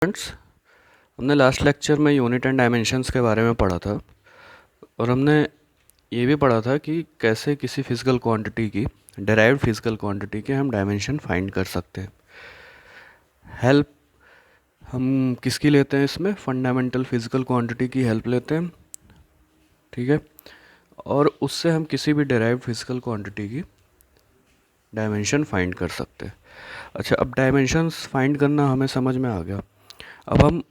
Friends, हमने last lecture में unit and dimensions के बारे में पढ़ा था और हमने ये भी पढ़ा था कि कैसे किसी फिजिकल क्वांटिटी की डेराइव्ड फिजिकल क्वांटिटी के हम डायमेंशन फाइंड कर सकते हैं। हेल्प हम किसकी लेते हैं इसमें? फंडामेंटल फिजिकल क्वांटिटी की हेल्प लेते हैं, ठीक है। और उससे हम किसी भी डेराइव्ड फिजिकल क्वांटिटी की डायमेंशन फाइंड कर सकते हैं। अच्छा, अब डायमेंशंस फाइंड करना हमें समझ में आ गया। अब हम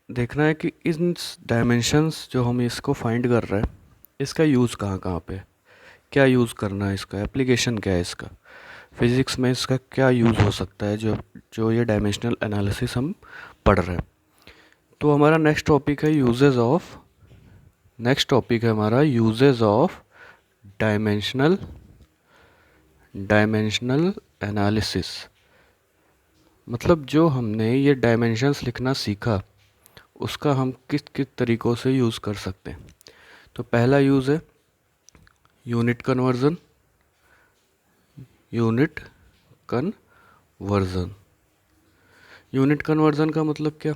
देखना है कि इन डायमेंशंस जो हम इसको फाइंड कर रहे हैं, इसका यूज़ कहाँ कहाँ पे, क्या यूज़ करना है, इसका एप्लीकेशन क्या है, इसका फिज़िक्स में इसका क्या यूज़ हो सकता है, जो जो ये डायमेंशनल एनालिसिस हम पढ़ रहे हैं। तो हमारा नेक्स्ट टॉपिक है हमारा यूजेस ऑफ डायमेंशनल एनालिसिस। मतलब जो हमने ये डायमेंशंस लिखना सीखा, उसका हम किस किस तरीक़ों से यूज़ कर सकते हैं। तो पहला यूज़ है यूनिट कन्वर्ज़न। यूनिट कन्वर्ज़न का मतलब क्या?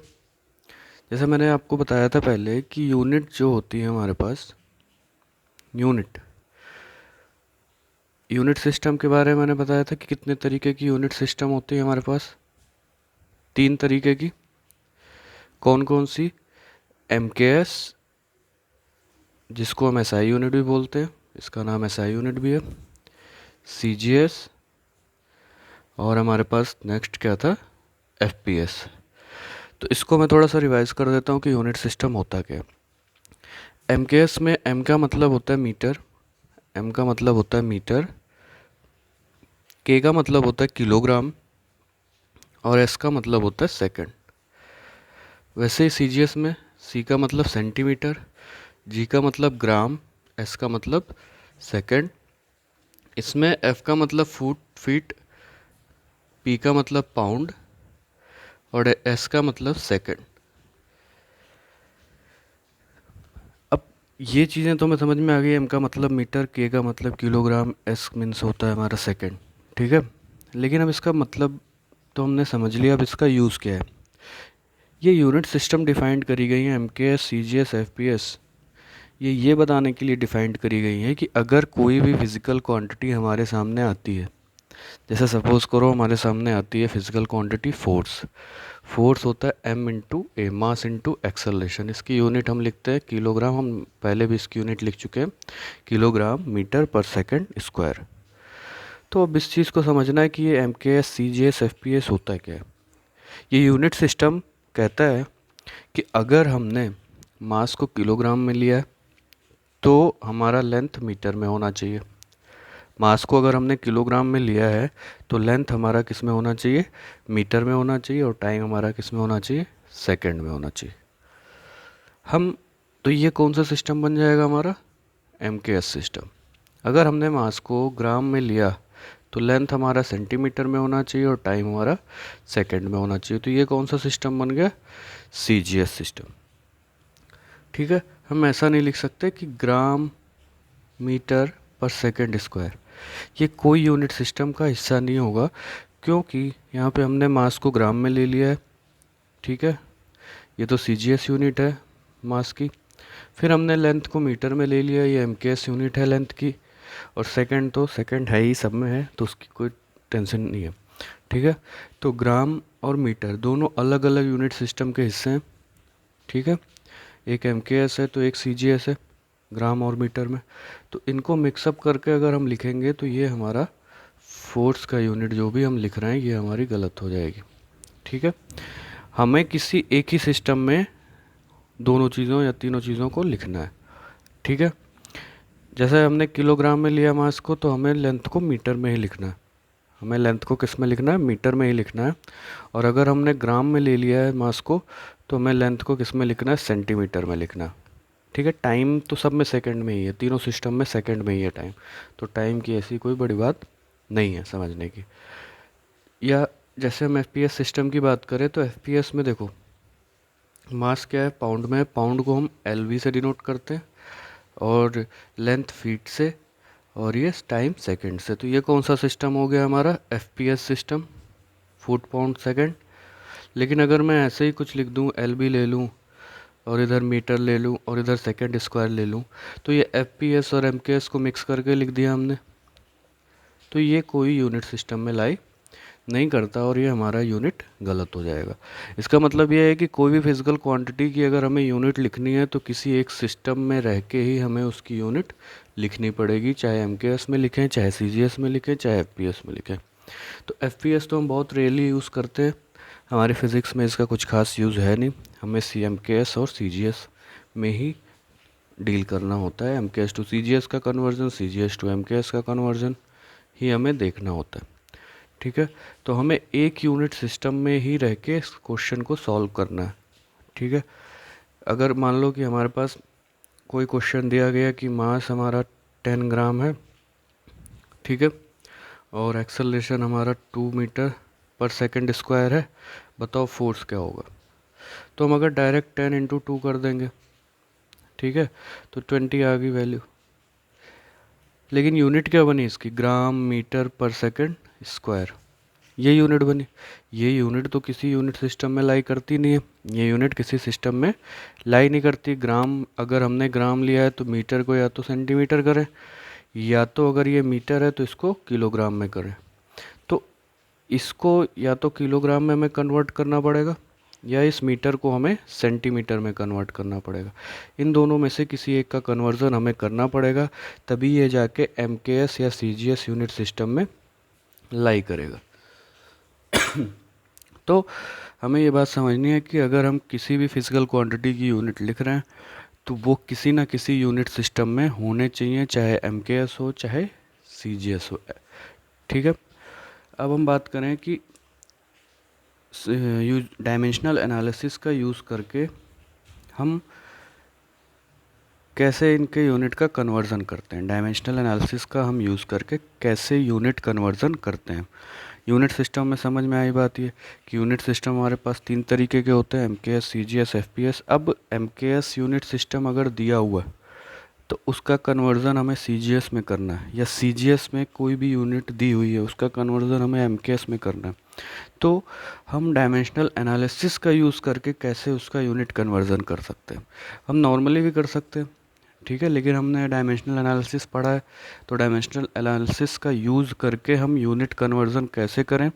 जैसे मैंने आपको बताया था पहले कि यूनिट जो होती है हमारे पास, यूनिट सिस्टम के बारे में मैंने बताया था कि कितने तरीके की यूनिट सिस्टम होती है हमारे पास। 3 तरीके की। कौन कौन सी? MKS, जिसको हम SI यूनिट भी बोलते हैं, इसका नाम SI यूनिट भी है। CGS, और हमारे पास नेक्स्ट क्या था? FPS। तो इसको मैं थोड़ा सा रिवाइज कर देता हूँ कि यूनिट सिस्टम होता क्या है। MKS में M का मतलब होता है मीटर, K का मतलब होता है किलोग्राम, और S का मतलब होता है सेकंड। वैसे ही CGS में C का मतलब सेंटीमीटर, G का मतलब ग्राम, S का मतलब सेकंड। इसमें F का मतलब फीट, P का मतलब पाउंड, और S का मतलब सेकंड। अब ये चीज़ें तो मैं समझ में आ गई। M का मतलब मीटर, K का मतलब किलोग्राम, S मीन्स होता है हमारा सेकंड, ठीक है। लेकिन अब इसका मतलब तो हमने समझ लिया, अब इसका यूज़ क्या है। ये यूनिट सिस्टम डिफाइंड करी गई हैं MKS, CGS, FPS। ये बताने के लिए डिफाइंड करी गई हैं कि अगर कोई भी फिज़िकल क्वांटिटी हमारे सामने आती है, जैसे सपोज़ करो हमारे सामने आती है फिज़िकल क्वांटिटी फोर्स होता है M इंटू ए, मास इंटू एक्सेलरेशन। इसकी यूनिट हम लिखते हैं किलोग्राम, हम पहले भी इसकी यूनिट लिख चुके हैं, kilogram metre per second square. तो अब इस चीज़ को समझना है कि ये MKS, CGS, FPS होता है क्या है। ये यूनिट सिस्टम कहता है कि अगर हमने मास को किलोग्राम में लिया है तो हमारा लेंथ मीटर में होना चाहिए। मास को अगर हमने किलोग्राम में लिया है तो लेंथ हमारा किस में होना चाहिए? मीटर में होना चाहिए, और टाइम हमारा किस में होना चाहिए? सेकंड में होना चाहिए। हम तो ये कौन सा सिस्टम बन जाएगा हमारा? MKS system. अगर हमने मास को ग्राम में लिया तो लेंथ हमारा सेंटीमीटर में होना चाहिए और टाइम हमारा सेकंड में होना चाहिए। तो ये कौन सा सिस्टम बन गया? CGS सिस्टम, ठीक है। हम ऐसा नहीं लिख सकते कि ग्राम मीटर पर सेकंड स्क्वायर, ये कोई यूनिट सिस्टम का हिस्सा नहीं होगा, क्योंकि यहाँ पे हमने मास को ग्राम में ले लिया है, ठीक है। ये तो CGS यूनिट है मास की। फिर हमने लेंथ को मीटर में ले लिया, ये MKS यूनिट है लेंथ की। और सेकंड तो सेकंड है ही, सब में है, तो उसकी कोई टेंशन नहीं है, ठीक है। तो ग्राम और मीटर दोनों अलग अलग यूनिट सिस्टम के हिस्से हैं, ठीक है। एक MKS है तो एक CGS है, ग्राम और मीटर में। तो इनको मिक्सअप करके अगर हम लिखेंगे तो ये हमारा फोर्स का यूनिट जो भी हम लिख रहे हैं ये हमारी गलत हो जाएगी, ठीक है। हमें किसी एक ही सिस्टम में दोनों चीज़ों या तीनों चीज़ों को लिखना है, ठीक है। जैसे हमने किलोग्राम में लिया मास को, तो हमें लेंथ को मीटर में ही लिखना है। हमें लेंथ को किस में लिखना है? मीटर में ही लिखना है। और अगर हमने ग्राम में ले लिया है मास को, तो हमें लेंथ को किस में लिखना है? सेंटीमीटर में लिखना है, ठीक है। टाइम तो सब में सेकंड में ही है, तीनों सिस्टम में सेकंड में ही है टाइम, तो टाइम की ऐसी कोई बड़ी बात नहीं है समझने की। या जैसे हम FPS सिस्टम की बात करें तो FPS में देखो, मास क्या है? पाउंड में। पाउंड को हम LV से डिनोट करते हैं, और लेंथ फीट से, और ये टाइम सेकंड से। तो ये कौन सा सिस्टम हो गया हमारा? FPS system, foot pound second. लेकिन अगर मैं ऐसे ही कुछ लिख दूँ, एल बी ले लूँ और इधर मीटर ले लूँ और इधर सेकंड स्क्वायर ले लूँ, तो ये एफ पी एस और एम के एस को मिक्स करके लिख दिया हमने, तो ये कोई यूनिट सिस्टम में लाई नहीं करता और ये हमारा यूनिट गलत हो जाएगा। इसका मतलब ये है कि कोई भी फिजिकल क्वांटिटी की अगर हमें यूनिट लिखनी है तो किसी एक सिस्टम में रह के ही हमें उसकी यूनिट लिखनी पड़ेगी, चाहे एमकेएस में लिखें, चाहे सीजीएस में लिखें, चाहे एफपीएस में लिखें। तो एफपीएस तो हम बहुत रेयरली यूज़ करते हैं, हमारी फिज़िक्स में इसका कुछ खास यूज़ है नहीं, हमें सी एमकेएस और सीजीएस में ही डील करना होता है। एमकेएस टू सीजीएस का कन्वर्जन, सीजीएस टू एमकेएस का कन्वर्जन ही हमें देखना होता है। ठीक है, तो हमें एक यूनिट सिस्टम में ही रह के इस क्वेश्चन को सॉल्व करना है। ठीक है, अगर मान लो कि हमारे पास कोई क्वेश्चन दिया गया कि मास हमारा 10 ग्राम है, ठीक है, और एक्सेलरेशन हमारा 2 मीटर पर सेकंड स्क्वायर है, बताओ फोर्स क्या होगा। तो हम अगर डायरेक्ट 10 इंटू 2 कर देंगे, ठीक है, तो 20 आ गई वैल्यू। लेकिन यूनिट क्या बनी इसकी, ग्राम मीटर पर सेकंड स्क्वायर, ये यूनिट बनी। ये यूनिट तो किसी यूनिट सिस्टम में लाई करती नहीं है, ये यूनिट किसी सिस्टम में लाई नहीं करती। ग्राम, अगर हमने ग्राम लिया है तो मीटर को या तो सेंटीमीटर करें, या तो अगर ये मीटर है तो इसको किलोग्राम में करें। तो इसको या तो किलोग्राम में हमें कन्वर्ट करना पड़ेगा या इस मीटर को हमें सेंटीमीटर में कन्वर्ट करना पड़ेगा। इन दोनों में से किसी एक का कन्वर्जन हमें करना पड़ेगा, तभी ये जाके एमकेएस या सीजीएस यूनिट सिस्टम में लाई करेगा। तो हमें ये बात समझनी है कि अगर हम किसी भी फिजिकल क्वांटिटी की यूनिट लिख रहे हैं तो वो किसी ना किसी यूनिट सिस्टम में होने चाहिए, चाहे एमकेएस हो चाहे सीजीएस हो। ठीक है, अब हम बात करें कि डायमेंशनल एनालिसिस का यूज़ करके हम कैसे इनके यूनिट का कन्वर्जन करते हैं। डायमेंशनल एनालिसिस का हम यूज़ करके कैसे यूनिट कन्वर्जन करते हैं। यूनिट सिस्टम में समझ में आई बात ये कि यूनिट सिस्टम हमारे पास 3 तरीके के होते हैं, एमकेएस, सीजीएस, एफपीएस। अब एमकेएस यूनिट सिस्टम अगर दिया हुआ है तो उसका कन्वर्जन हमें सीजीएस में करना है, या सीजीएस में कोई भी यूनिट दी हुई है उसका कन्वर्जन हमें एमकेएस में करना है। तो हम डायमेंशनल एनालिसिस का यूज़ करके कैसे उसका यूनिट कन्वर्जन कर सकते हैं। हम नॉर्मली भी कर सकते हैं, ठीक है, लेकिन हमने डायमेंशनल एनालिसिस पढ़ा है, तो डायमेंशनल एनालिसिस का यूज़ करके हम यूनिट कन्वर्जन कैसे करें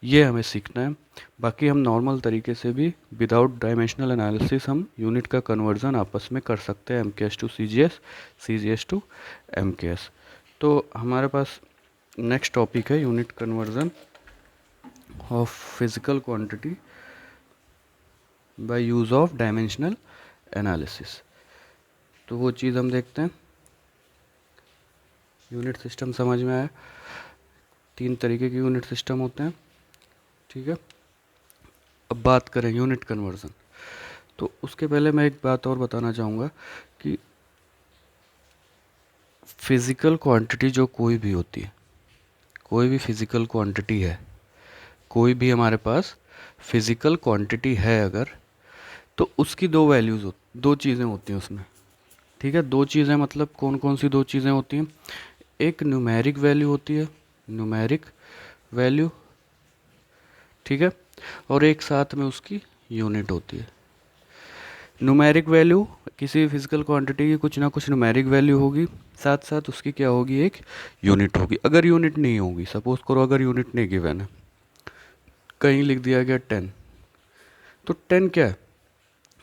ये हमें सीखना है। बाकी हम नॉर्मल तरीके से भी विदाउट डायमेंशनल एनालिसिस हम यूनिट का कन्वर्जन आपस में कर सकते हैं, MKS to CGS, CGS to MKS. तो हमारे पास नेक्स्ट टॉपिक है unit conversion of physical quantity by use of dimensional analysis. तो वो चीज़ हम देखते हैं। यूनिट सिस्टम समझ में आया, 3 तरीके के यूनिट सिस्टम होते हैं, ठीक है। अब बात करें यूनिट कन्वर्जन, तो उसके पहले मैं एक बात और बताना चाहूँगा कि फिज़िकल क्वांटिटी जो कोई भी होती है, कोई भी फिज़िकल क्वांटिटी है, कोई भी हमारे पास फिज़िकल क्वांटिटी है अगर, तो उसकी 2 वैल्यूज़ दो चीज़ें होती हैं उसमें, ठीक है। 2 चीज़ें मतलब कौन कौन सी 2 चीज़ें होती हैं, एक न्यूमेरिक वैल्यू होती है, न्यूमेरिक वैल्यू, ठीक है, और एक साथ में उसकी यूनिट होती है। न्यूमेरिक वैल्यू, किसी फिजिकल क्वांटिटी की कुछ ना कुछ न्यूमेरिक वैल्यू होगी, साथ साथ उसकी क्या होगी, एक यूनिट होगी। अगर यूनिट नहीं होगी, सपोज करो अगर यूनिट नहीं गिवन है, कहीं लिख दिया गया 10, तो 10 क्या है,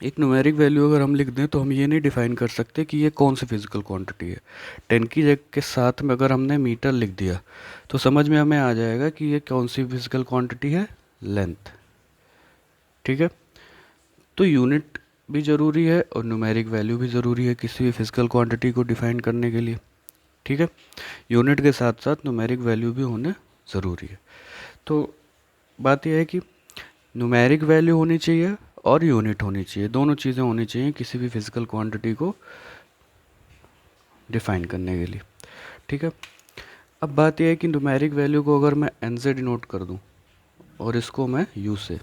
एक न्यूमेरिक वैल्यू अगर हम लिख दें तो हम ये नहीं डिफाइन कर सकते कि ये कौन सी फिजिकल क्वांटिटी है। 10 की जगह के साथ में अगर हमने मीटर लिख दिया तो समझ में हमें आ जाएगा कि ये कौन सी फिजिकल क्वांटिटी है, लेंथ, ठीक है। तो यूनिट भी ज़रूरी है और न्यूमेरिक वैल्यू भी ज़रूरी है किसी भी फिजिकल क्वांटिटी को डिफाइन करने के लिए, ठीक है। यूनिट के साथ साथ न्यूमेरिक वैल्यू भी होने ज़रूरी है। तो बात यह है कि न्यूमेरिक वैल्यू होनी चाहिए और यूनिट होनी चाहिए, दोनों चीज़ें होनी चाहिए किसी भी फिजिकल क्वांटिटी को डिफाइन करने के लिए, ठीक है। अब बात यह है कि न्यूमेरिक वैल्यू को अगर मैं एन से डिनोट कर दूं और इसको मैं यू से,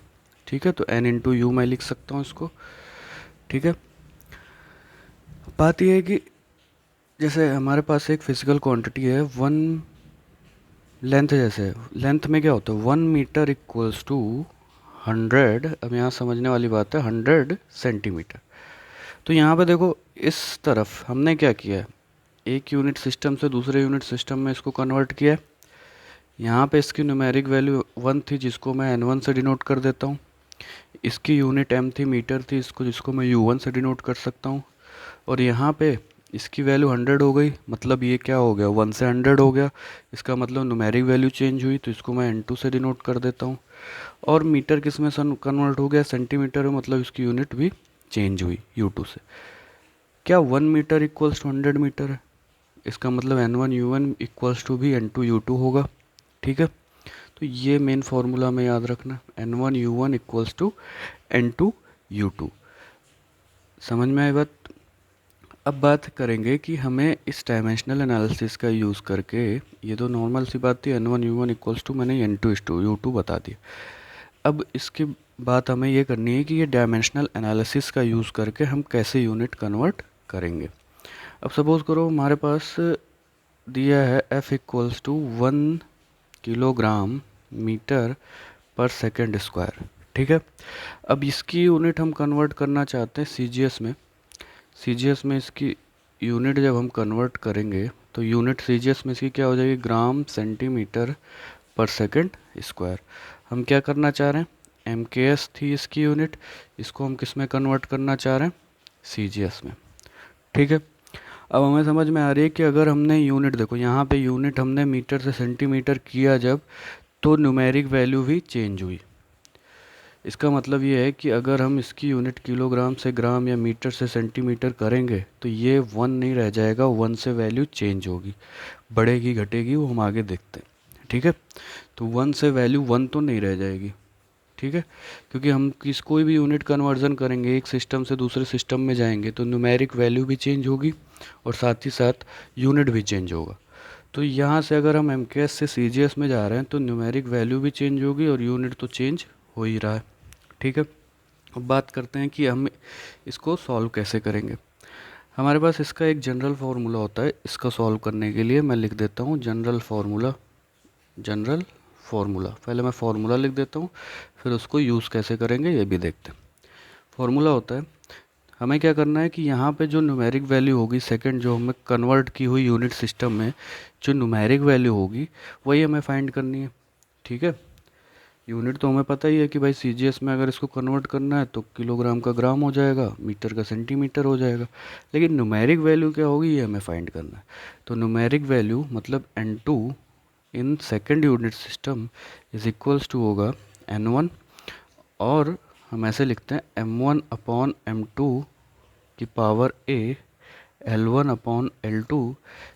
ठीक है, तो एन इंटू यू मैं लिख सकता हूँ इसको, ठीक है। बात यह है कि जैसे हमारे पास एक फिजिकल क्वांटिटी है 1 लेंथ, जैसे लेंथ में क्या होता है 1 मीटर इक्वल्स टू 100, अब यहाँ समझने वाली बात है, 100 सेंटीमीटर। तो यहाँ पे देखो इस तरफ हमने क्या किया है, एक यूनिट सिस्टम से दूसरे यूनिट सिस्टम में इसको कन्वर्ट किया है। यहाँ पे इसकी न्यूमेरिक वैल्यू 1 थी, जिसको मैं n1 से डिनोट कर देता हूँ। इसकी यूनिट m थी, मीटर थी, जिसको मैं u1 से डिनोट कर सकता हूँ। और यहाँ पे इसकी वैल्यू 100 हो गई, मतलब ये क्या हो गया, 1 से 100 हो गया। इसका मतलब न्यूमेरिक वैल्यू चेंज हुई, तो इसको मैं n2 से डिनोट कर देता हूँ। और मीटर किस में कन्वर्ट हो गया, सेंटीमीटर में, मतलब इसकी यूनिट भी चेंज हुई u2 से। क्या 1 मीटर इक्वल्स टू 100 मीटर है, इसका मतलब n1 u1 इक्वल्स टू भी n2 u2 होगा। ठीक है, तो ये मेन फार्मूला में याद रखना, n1 u1 equals to n2 u2। समझ में आई बात। अब बात करेंगे कि हमें इस डायमेंशनल एनालिसिस का यूज़ करके, ये तो नॉर्मल सी बात थी, n1 u1 इक्वल्स टू मैंने n2 u2 बता दिया। अब इसके बात हमें ये करनी है कि ये डायमेंशनल एनालिसिस का यूज़ करके हम कैसे यूनिट कन्वर्ट करेंगे। अब सपोज़ करो हमारे पास दिया है f equals to 1 kilogram metre per second square. ठीक है, अब इसकी यूनिट हम कन्वर्ट करना चाहते हैं सीजीएस में। सीजीएस में इसकी यूनिट जब हम कन्वर्ट करेंगे तो यूनिट सीजीएस में इसकी क्या हो जाएगी, ग्राम सेंटीमीटर पर सेकेंड स्क्वायर। हम क्या करना चाह रहे हैं, एमकेएस थी इसकी यूनिट, इसको हम किस में कन्वर्ट करना चाह रहे हैं, सीजीएस में। ठीक है, अब हमें समझ में आ रही है कि अगर हमने यूनिट, देखो यहाँ पे यूनिट हमने मीटर से सेंटीमीटर किया जब, तो न्यूमेरिक वैल्यू भी चेंज हुई। इसका मतलब ये है कि अगर हम इसकी यूनिट किलोग्राम से ग्राम या मीटर से सेंटीमीटर करेंगे तो ये 1 नहीं रह जाएगा, 1 से वैल्यू चेंज होगी, बढ़ेगी घटेगी वो हम आगे देखते हैं। ठीक है, तो 1 से वैल्यू 1 तो नहीं रह जाएगी। ठीक है, क्योंकि हम कोई भी यूनिट कन्वर्जन करेंगे, एक सिस्टम से दूसरे सिस्टम में जाएंगे तो न्यूमेरिक वैल्यू भी चेंज होगी और साथ ही साथ यूनिट भी चेंज होगा। तो यहाँ से अगर हम एमकेएस से सीजीएस में जा रहे हैं तो न्यूमेरिक वैल्यू भी चेंज होगी और यूनिट तो चेंज हो ही रहा है। ठीक है, अब बात करते हैं कि हम इसको सॉल्व कैसे करेंगे। हमारे पास इसका एक जनरल फार्मूला होता है, इसका सॉल्व करने के लिए मैं लिख देता हूँ जनरल फार्मूला। जनरल फार्मूला, पहले मैं फार्मूला लिख देता हूँ, फिर उसको यूज़ कैसे करेंगे ये भी देखते हैं। फार्मूला होता है, हमें क्या करना है कि यहाँ पे जो न्यूमेरिक वैल्यू होगी सेकंड, जो हमें कन्वर्ट की हुई यूनिट सिस्टम में जो न्यूमेरिक वैल्यू होगी वही हमें फाइंड करनी है। ठीक है, यूनिट तो हमें पता ही है कि भाई सीजीएस में अगर इसको कन्वर्ट करना है तो किलोग्राम का ग्राम हो जाएगा, मीटर का सेंटीमीटर हो जाएगा, लेकिन न्यूमेरिक वैल्यू क्या होगी ये हमें फाइंड करना है। तो न्यूमेरिक वैल्यू मतलब n2 in second unit system is equals to होगा n1, और हम ऐसे लिखते हैं m1 अपॉन m2 की power a, l1 upon l2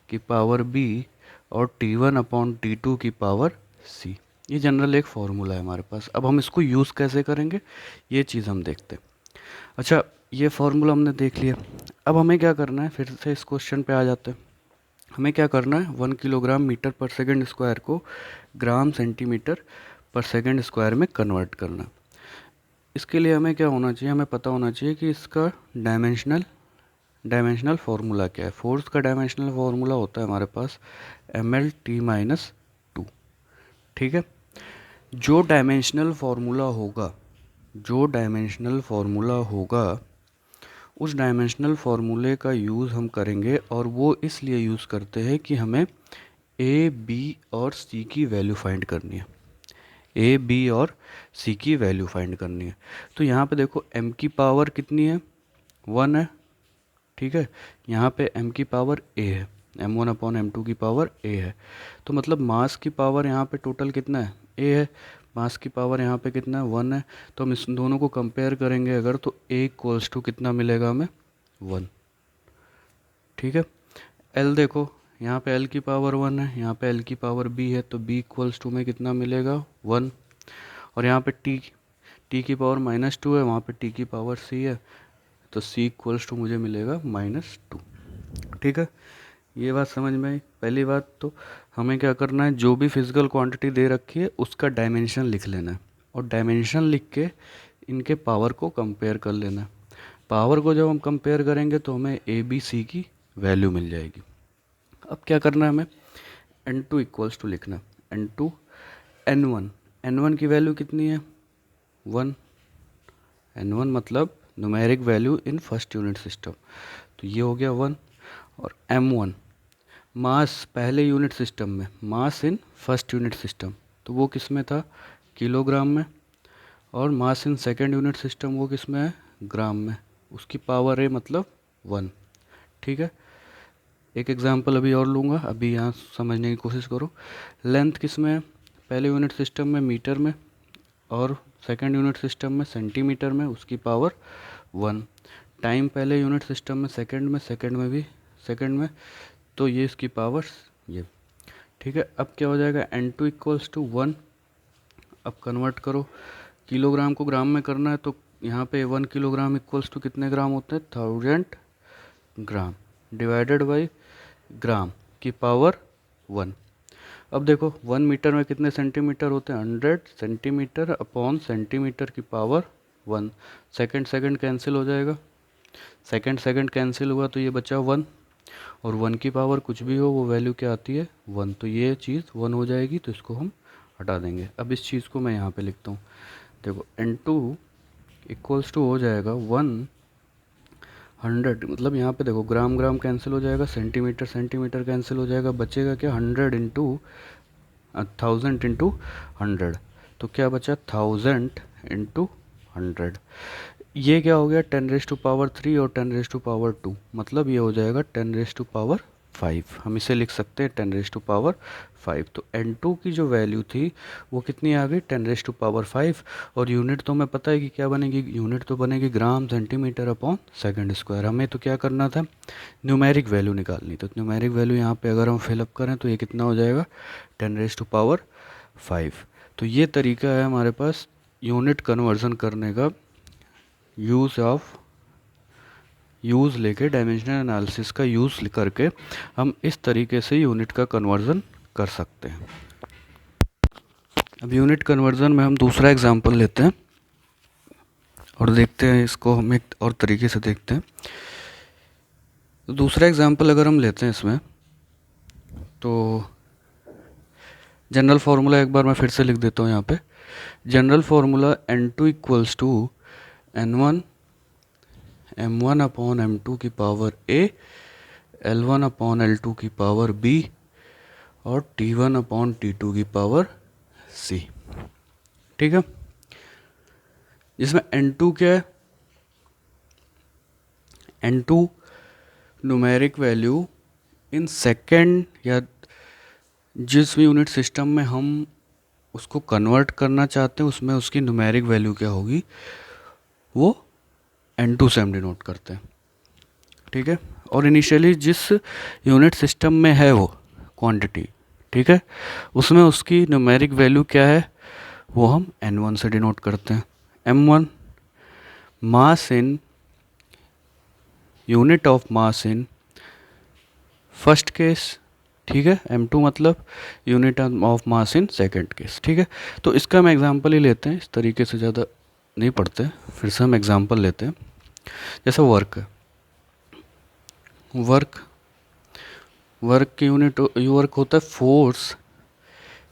की पावर b, और t1 अपॉन t2 की पावर c। ये जनरल एक फार्मूला है हमारे पास। अब हम इसको यूज़ कैसे करेंगे ये चीज़ हम देखते हैं। अच्छा, ये फार्मूला हमने देख लिया, अब हमें क्या करना है, फिर से इस क्वेश्चन पे आ जाते हैं। हमें क्या करना है, 1 kilogram metre per second square को ग्राम सेंटीमीटर पर सेकेंड स्क्वायर में कन्वर्ट करना। इसके लिए हमें क्या होना चाहिए, हमें पता होना चाहिए कि इसका डायमेंशनल फार्मूला क्या है। फोर्स का डायमेंशनल फार्मूला होता है हमारे पास ml/t-2। ठीक है, जो डायमेंशनल फार्मूला होगा, जो डायमेंशनल फार्मूला होगा उस डायमेंशनल फार्मूले का यूज़ हम करेंगे, और वो इसलिए यूज़ करते हैं कि हमें ए, बी और सी की वैल्यू फाइंड करनी है। ए, बी और सी की वैल्यू फाइंड करनी है। तो यहाँ पे देखो m की पावर कितनी है, 1 है। ठीक है, यहाँ पे m की पावर a है, m1 अपॉन m2 की पावर a है। तो मतलब मास की पावर यहाँ पे टोटल कितना है, a है। मास की पावर यहाँ पे कितना है, 1 है। तो हम इस दोनों को कंपेयर करेंगे अगर, तो a इक्वल्स टू कितना मिलेगा हमें, 1। ठीक है, l देखो, यहाँ पे l की पावर 1 है, यहाँ पे l की पावर b है, तो b इक्वल्स टू में कितना मिलेगा, 1। और यहाँ पे t की पावर -2 है, वहाँ पे t की पावर c है, तो c इक्वल्स टू मुझे मिलेगा -2। ठीक है, ये बात समझ में आई। पहली बात तो हमें क्या करना है, जो भी फिजिकल क्वांटिटी दे रखी है उसका डायमेंशन लिख लेना है, और डायमेंशन लिख के इनके पावर को कंपेयर कर लेना है। पावर को जब हम कंपेयर करेंगे तो हमें ए, बी, सी की वैल्यू मिल जाएगी। अब क्या करना है, हमें n2 इक्वल्स टू लिखना है n2 n1 की वैल्यू कितनी है, 1, N1 मतलब numeric value in first unit system, तो ये हो गया 1। और M1 मास पहले यूनिट सिस्टम में, मास इन फर्स्ट यूनिट सिस्टम, तो वो किस में था, किलोग्राम में। और मास इन सेकेंड यूनिट सिस्टम वो किस में है, ग्राम में, उसकी पावर है मतलब 1। ठीक है, एक एग्जांपल अभी और लूँगा, अभी यहाँ समझने की कोशिश करो। लेंथ किस में है, पहले यूनिट सिस्टम में मीटर में, और सेकेंड यूनिट सिस्टम में सेंटीमीटर में, उसकी पावर 1। टाइम पहले यूनिट सिस्टम में सेकेंड में भी सेकेंड में, तो ये इसकी पावर ये। ठीक है, अब क्या हो जाएगा, N2 इक्वल्स टू 1। अब कन्वर्ट करो, किलोग्राम को ग्राम में करना है, तो यहाँ पे 1 किलोग्राम इक्वल्स टू कितने ग्राम होते हैं, 1000 ग्राम, डिवाइडेड बाई ग्राम की पावर 1। अब देखो 1 मीटर में कितने सेंटीमीटर होते हैं, 100 सेंटीमीटर अपॉन सेंटीमीटर की पावर 1। सेकंड सेकंड कैंसिल हो जाएगा, सेकंड सेकंड कैंसिल हुआ तो ये बचा 1, और 1 की पावर कुछ भी हो वो वैल्यू क्या आती है, 1, तो ये चीज़ 1 हो जाएगी, तो इसको हम हटा देंगे। अब इस चीज़ को मैं यहाँ पे लिखता हूँ, देखो N2 इक्वल्स टू हो जाएगा 100, मतलब यहाँ पे देखो ग्राम ग्राम कैंसिल हो जाएगा, सेंटीमीटर सेंटीमीटर कैंसिल हो जाएगा, बचेगा क्या, 100 इंटू 1000 इंटू 100, तो क्या बचा 1000 इंटू 100। ये क्या हो गया, 10⁻³ और 10⁻², मतलब ये हो जाएगा 10⁻5। हम इसे लिख सकते हैं 10⁻5। तो N2 की जो वैल्यू थी वो कितनी आ गई, 10⁻5। और यूनिट तो हमें पता है कि क्या बनेगी, यूनिट तो बनेगी gram centimetre upon second square. हमें तो क्या करना था, न्यूमेरिक वैल्यू निकालनी, तो न्यूमेरिक वैल्यू यहाँ पे अगर हम फिलअप करें तो ये कितना हो जाएगा, 10⁻5। तो ये तरीका है हमारे पास यूनिट कन्वर्जन करने का, यूज़ लेके डायमेंशनल एनालिसिस का यूज़ करके हम इस तरीके से यूनिट का कन्वर्जन कर सकते हैं। अब यूनिट कन्वर्जन में हम दूसरा एग्जांपल लेते हैं और देखते हैं, इसको हम एक और तरीके से देखते हैं। तो दूसरा एग्जांपल अगर हम लेते हैं इसमें, तो जनरल फार्मूला एक बार मैं फिर से लिख देता हूँ यहाँ पे। General formula N2 equals to N1 M1 upon M2 की power A, L1 upon L2 की पावर B, और T1 अपॉन T2 की पावर C। ठीक है, जिसमें N2 क्या है, N2 numeric value in second, या जिस भी यूनिट सिस्टम में हम उसको कन्वर्ट करना चाहते हैं उसमें उसकी न्यूमेरिक वैल्यू क्या होगी, वो N2 से हम डिनोट करते हैं। ठीक है, और इनिशियली जिस यूनिट सिस्टम में है वो क्वांटिटी, ठीक है, उसमें उसकी न्यूमेरिक वैल्यू क्या है, वो हम N1 से डिनोट करते हैं। M1 mass in unit of mass in first case, ठीक है, M2 मतलब unit of mass in second case. ठीक है, तो इसका हम एग्जांपल ही लेते हैं, इस तरीके से ज़्यादा नहीं पढ़ते, फिर से हम एग्जांपल लेते हैं। जैसे वर्क की यूनिट वर्क होता है फोर्स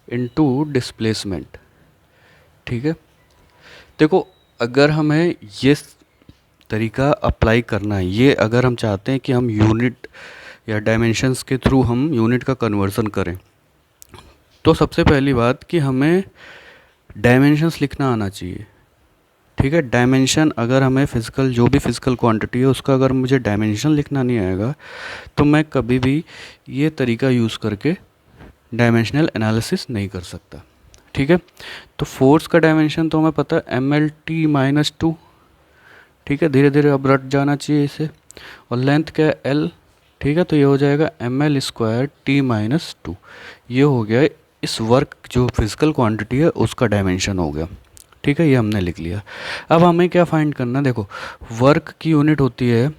इनटू डिस्प्लेसमेंट। ठीक है, देखो अगर हमें ये तरीका अप्लाई करना है, ये अगर हम चाहते हैं कि हम यूनिट या डायमेंशंस के थ्रू हम यूनिट का कन्वर्जन करें, तो सबसे पहली बात कि हमें डायमेंशंस लिखना आना चाहिए। ठीक है, डायमेंशन अगर हमें फिज़िकल, जो भी फिज़िकल क्वांटिटी है उसका अगर मुझे डायमेंशन लिखना नहीं आएगा तो मैं कभी भी ये तरीका यूज़ करके डायमेंशनल एनालिसिस नहीं कर सकता। ठीक है, तो फोर्स का डायमेंशन तो हमें पता है MLT-2। ठीक है, धीरे धीरे अब रट जाना चाहिए इसे। और लेंथ क्या है, L। ठीक है, तो ये हो जाएगा ML²T-2। ये हो गया इस वर्क जो फिज़िकल क्वांटिटी है उसका डायमेंशन हो गया। ठीक है, ये हमने लिख लिया। अब हमें क्या फाइंड करना, देखो वर्क की यूनिट होती है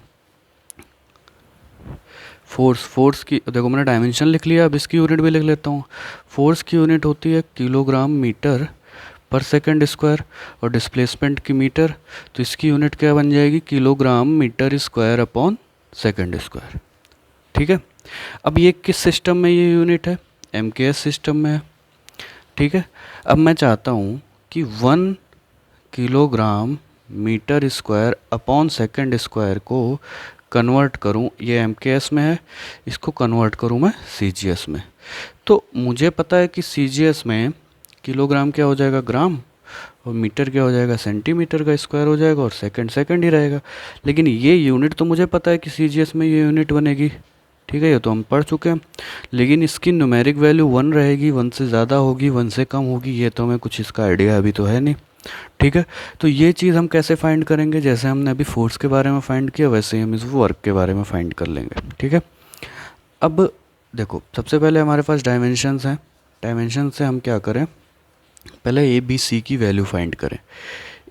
फोर्स की, देखो मैंने डायमेंशन लिख लिया, अब इसकी यूनिट भी लिख लेता हूँ। फोर्स की यूनिट होती है kilogram metre per second square, और डिस्प्लेसमेंट की मीटर, तो इसकी यूनिट क्या बन जाएगी, kilogram metre square upon second square. ठीक है, अब ये किस सिस्टम में ये यूनिट है, MKS सिस्टम में है। ठीक है, अब मैं चाहता हूँ कि 1 kilogram metre square upon second square को कन्वर्ट करूं, ये एमकेएस में है, इसको कन्वर्ट करूं मैं सीजीएस में। तो मुझे पता है कि सीजीएस में किलोग्राम क्या हो जाएगा, ग्राम, और मीटर क्या हो जाएगा, सेंटीमीटर का स्क्वायर हो जाएगा, और सेकंड सेकंड ही रहेगा। लेकिन ये यूनिट तो मुझे पता है कि सीजीएस में ये यूनिट बनेगी, ठीक है, ये तो हम पढ़ चुके हैं। लेकिन इसकी न्यूमेरिक वैल्यू 1 रहेगी, 1 से ज़्यादा होगी, 1 से कम होगी, ये तो हमें कुछ इसका आइडिया अभी तो है नहीं, ठीक है। तो ये चीज़ हम कैसे फाइंड करेंगे, जैसे हमने अभी फोर्स के बारे में फाइंड किया वैसे ही हम इस वर्क के बारे में फाइंड कर लेंगे, ठीक है। अब देखो, सबसे पहले हमारे पास डायमेंशंस हैं। डायमेंशन से हम क्या करें, पहले ए बी सी की वैल्यू फाइंड करें।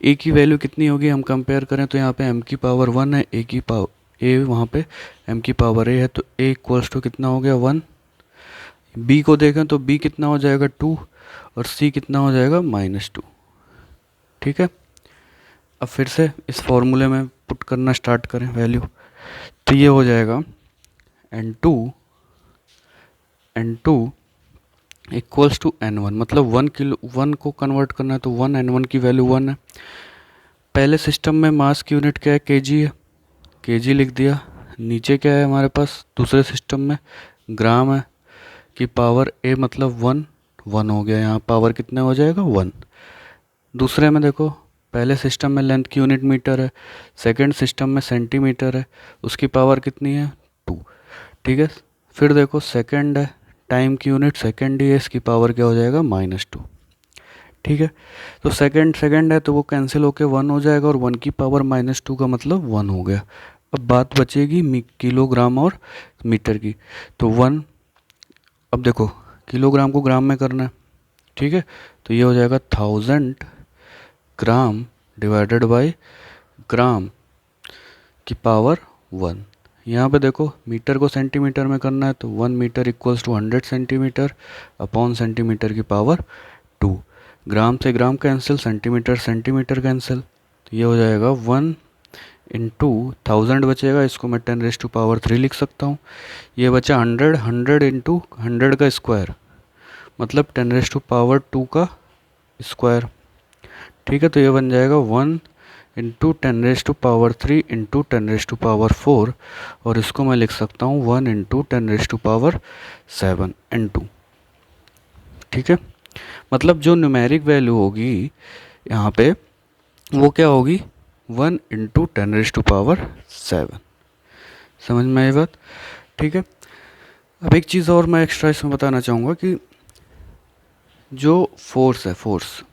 ए की वैल्यू कितनी होगी, हम कंपेयर करें तो यहाँ पे एम की पावर 1 है, ए की पावर ए, वहाँ पे एम की पावर ए है, तो ए इक्वल्स टू कितना हो गया 1। बी को देखें तो बी कितना हो जाएगा 2, और सी कितना हो जाएगा -2, ठीक है। अब फिर से इस फॉर्मूले में पुट करना स्टार्ट करें वैल्यू, तो ये हो जाएगा n2 इक्वल्स टू n1, मतलब 1 को कन्वर्ट करना है तो 1, n1 की वैल्यू 1 है। पहले सिस्टम में मास की यूनिट क्या है, केजी है, केजी लिख दिया। नीचे क्या है हमारे पास दूसरे सिस्टम में, ग्राम है, कि पावर ए मतलब 1 हो गया, यहाँ पावर कितना हो जाएगा 1। दूसरे में देखो, पहले सिस्टम में लेंथ की यूनिट मीटर है, सेकंड सिस्टम में सेंटीमीटर है, उसकी पावर कितनी है 2, ठीक है। फिर देखो सेकंड है, टाइम की यूनिट सेकंड ही है, इसकी पावर क्या हो जाएगा -2, ठीक है। तो सेकंड सेकंड है तो वो कैंसिल होके 1 हो जाएगा, और 1 की पावर -2 का मतलब 1 हो गया। अब बात बचेगी किलोग्राम और मीटर की, तो 1, अब देखो किलोग्राम को ग्राम में करना है, ठीक है, तो ये हो जाएगा 1000 ग्राम डिवाइडेड बाय ग्राम की पावर 1। यहाँ पे देखो मीटर को सेंटीमीटर में करना है, तो 1 metre equals to 100 centimetre upon centimetre की पावर 2। ग्राम से gram cancel, centimetre centimetre cancel, तो ये हो जाएगा 1 इंटू 1000 बचेगा, इसको मैं 10⁻³ लिख सकता हूँ। ये बचा 100, 100 इंटू 100 का स्क्वायर, मतलब 10⁻² का स्क्वायर, ठीक है। तो ये बन जाएगा 1 इंटू 10⁻³ इंटू 10⁻⁴, और इसको मैं लिख सकता हूँ 1 इंटू 10⁻7 n2, ठीक है। मतलब जो न्यूमेरिक वैल्यू होगी यहाँ पे वो क्या होगी 1 इंटू 10⁻7। समझ में आई बात, ठीक है। अब एक चीज़ और मैं एक्स्ट्रा इसमें बताना चाहूँगा कि जो फोर्स है, फोर्स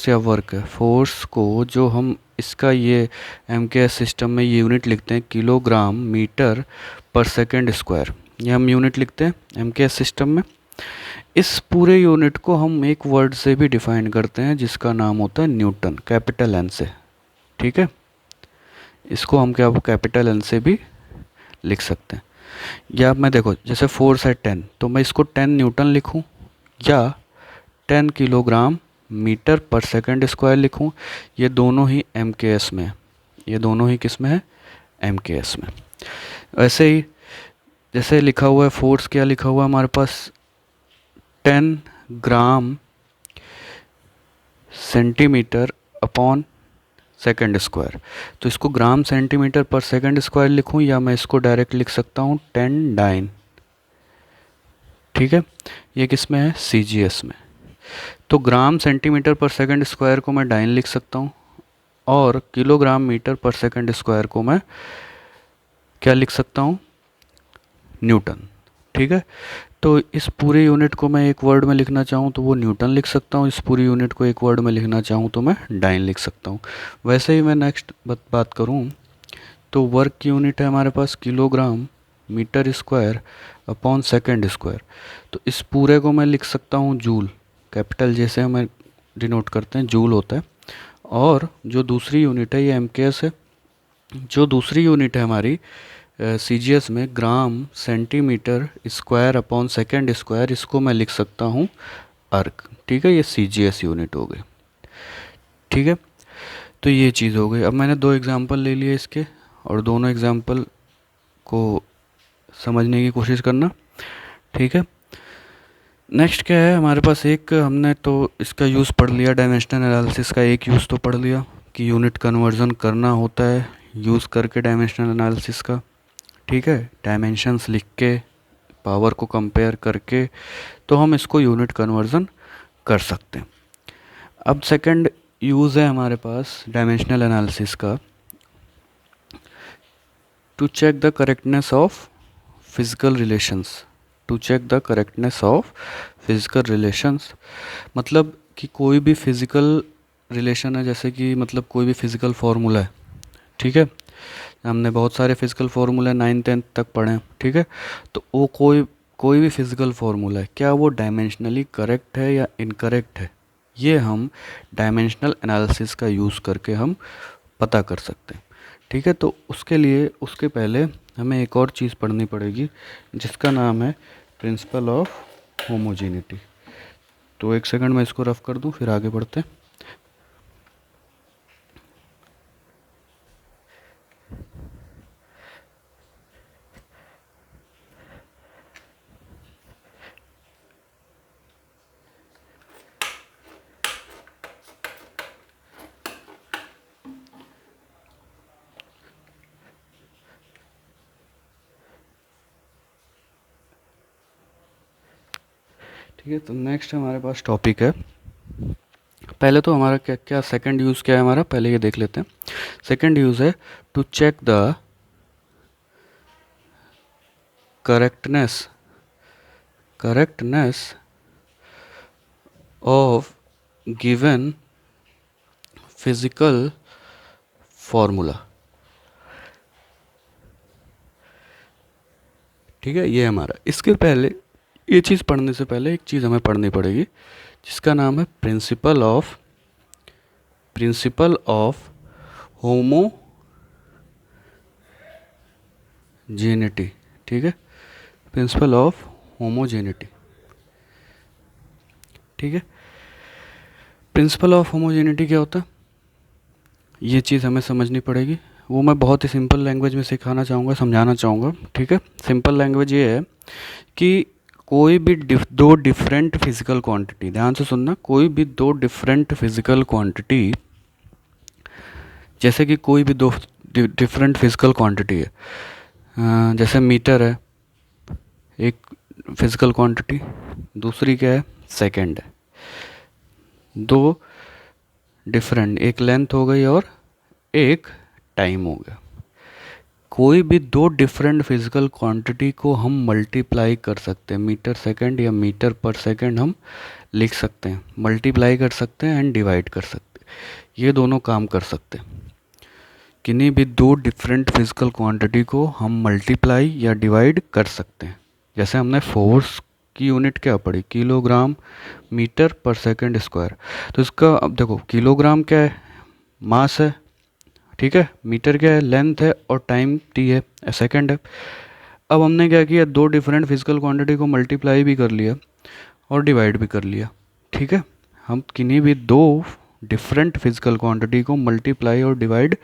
या वर्क है, फोर्स को जो हम इसका ये एमकेएस सिस्टम में ये यूनिट लिखते हैं kilogram metre per second square, ये हम यूनिट लिखते हैं एमकेएस सिस्टम में। इस पूरे यूनिट को हम एक वर्ड से भी डिफाइन करते हैं जिसका नाम होता है न्यूटन, कैपिटल एन से, ठीक है। इसको हम क्या कैपिटल एन से भी लिख सकते हैं। या मैं देखो जैसे फोर्स है 10, तो मैं इसको 10 न्यूटन लिखूं, या 10 kilogram metre per second square लिखूं, ये दोनों ही एमकेएस में है, ये दोनों ही किस में है, एमकेएस में। वैसे ही जैसे लिखा हुआ है फोर्स, क्या लिखा हुआ है हमारे पास 10 gram centimetre upon second square, तो इसको ग्राम सेंटीमीटर पर सेकंड स्क्वायर लिखूं, या मैं इसको डायरेक्ट लिख सकता हूँ 10 डाइन, ठीक है। ये किस में है, सीजीएस में। तो ग्राम सेंटीमीटर पर सेकंड स्क्वायर को मैं डाइन लिख सकता हूँ, और kilogram metre per second square को मैं क्या लिख सकता हूँ, न्यूटन, ठीक है। तो इस पूरे यूनिट को मैं एक वर्ड में लिखना चाहूँ तो वो न्यूटन लिख सकता हूँ, इस पूरी यूनिट को एक वर्ड में लिखना चाहूँ तो मैं डाइन लिख सकता हूँ। वैसे ही मैं नेक्स्ट बात करूँ तो वर्क की यूनिट है हमारे पास kilogram metre square upon second square, तो इस पूरे को मैं लिख सकता हूँ जूल, कैपिटल जैसे हमें डिनोट करते हैं जूल होता है। और जो दूसरी यूनिट है ये एमकेएस है, जो दूसरी यूनिट है हमारी सीजीएस में gram centimetre square upon second square, इसको मैं लिख सकता हूँ अर्क, ठीक है। ये सीजीएस यूनिट हो गई, ठीक है। तो ये चीज़ हो गई। अब मैंने 2 एग्जांपल ले लिए इसके, और दोनों एग्जांपल को समझने की कोशिश करना, ठीक है। नेक्स्ट क्या है हमारे पास, एक हमने तो इसका यूज़ पढ़ लिया, डायमेंशनल एनालिसिस का एक यूज़ तो पढ़ लिया कि यूनिट कन्वर्जन करना होता है यूज़ करके डायमेंशनल एनालिसिस का, ठीक है, डायमेंशंस लिख के पावर को कंपेयर करके तो हम इसको यूनिट कन्वर्जन कर सकते हैं। अब सेकंड यूज़ है हमारे पास डायमेंशनल एनालिसिस का, to check the correctness of physical relations, to check the correctness of physical relations, मतलब कि कोई भी फिजिकल रिलेशन है, जैसे कि मतलब कोई भी फिजिकल फार्मूला है, ठीक है, हमने बहुत सारे फिजिकल फार्मूला 9th-10th तक पढ़े हैं, ठीक है, तो वो कोई कोई भी फिजिकल फार्मूला है, क्या वो डायमेंशनली करेक्ट है या इनकरेक्ट है, ये हम डायमेंशनल एनालिसिस का यूज़ करके हम पता कर सकते हैं, ठीक है। तो उसके लिए उसके पहले हमें एक और चीज़ पढ़नी पड़ेगी जिसका नाम है प्रिंसिपल ऑफ होमोजेनिटी। तो एक सेकंड मैं इसको रफ कर दूं, फिर आगे बढ़ते हैं। ठीक है, तो नेक्स्ट हमारे पास टॉपिक है, पहले तो हमारा क्या क्या सेकंड यूज़ क्या है हमारा, पहले ये देख लेते हैं। सेकंड यूज़ है to check the correctness of given physical formula, ठीक है, ये हमारा। इसके पहले ये चीज़ पढ़ने से पहले एक चीज़ हमें पढ़नी पड़ेगी जिसका नाम है प्रिंसिपल ऑफ होमोजेनिटी, ठीक है, प्रिंसिपल ऑफ होमोजेनिटी, ठीक है। प्रिंसिपल ऑफ होमोजेनिटी क्या होता है, ये चीज़ हमें समझनी पड़ेगी, वो मैं बहुत ही सिंपल लैंग्वेज में सिखाना चाहूँगा, समझाना चाहूँगा, ठीक है। सिंपल लैंग्वेज ये है कि कोई भी दो डिफरेंट फिजिकल क्वांटिटी, ध्यान से सुनना, कोई भी दो डिफरेंट फिजिकल क्वांटिटी, जैसे कि कोई भी दो डिफरेंट फिजिकल क्वांटिटी है, जैसे मीटर है एक फिजिकल क्वांटिटी, दूसरी क्या है, सेकंड है, दो डिफरेंट, एक लेंथ हो गई और एक टाइम हो गया। कोई भी दो डिफरेंट फिजिकल क्वांटिटी को हम मल्टीप्लाई कर सकते हैं, मीटर सेकंड या मीटर पर सेकंड हम लिख सकते हैं, मल्टीप्लाई कर सकते हैं एंड डिवाइड कर सकते हैं, ये दोनों काम कर सकते हैं। किन्हीं भी दो डिफरेंट फिजिकल क्वांटिटी को हम मल्टीप्लाई या डिवाइड कर सकते हैं। जैसे हमने फोर्स की यूनिट क्या पढ़ी, kilogram metre per second square, तो इसका अब देखो, किलोग्राम क्या है, मास है, ठीक है, मीटर क्या है, लेंथ है, और टाइम टी है, सेकंड है। अब हमने क्या किया, दो डिफरेंट फिजिकल क्वांटिटी को मल्टीप्लाई भी कर लिया और डिवाइड भी कर लिया, ठीक है। हम किन्हीं भी दो डिफरेंट फिजिकल क्वांटिटी को मल्टीप्लाई और डिवाइड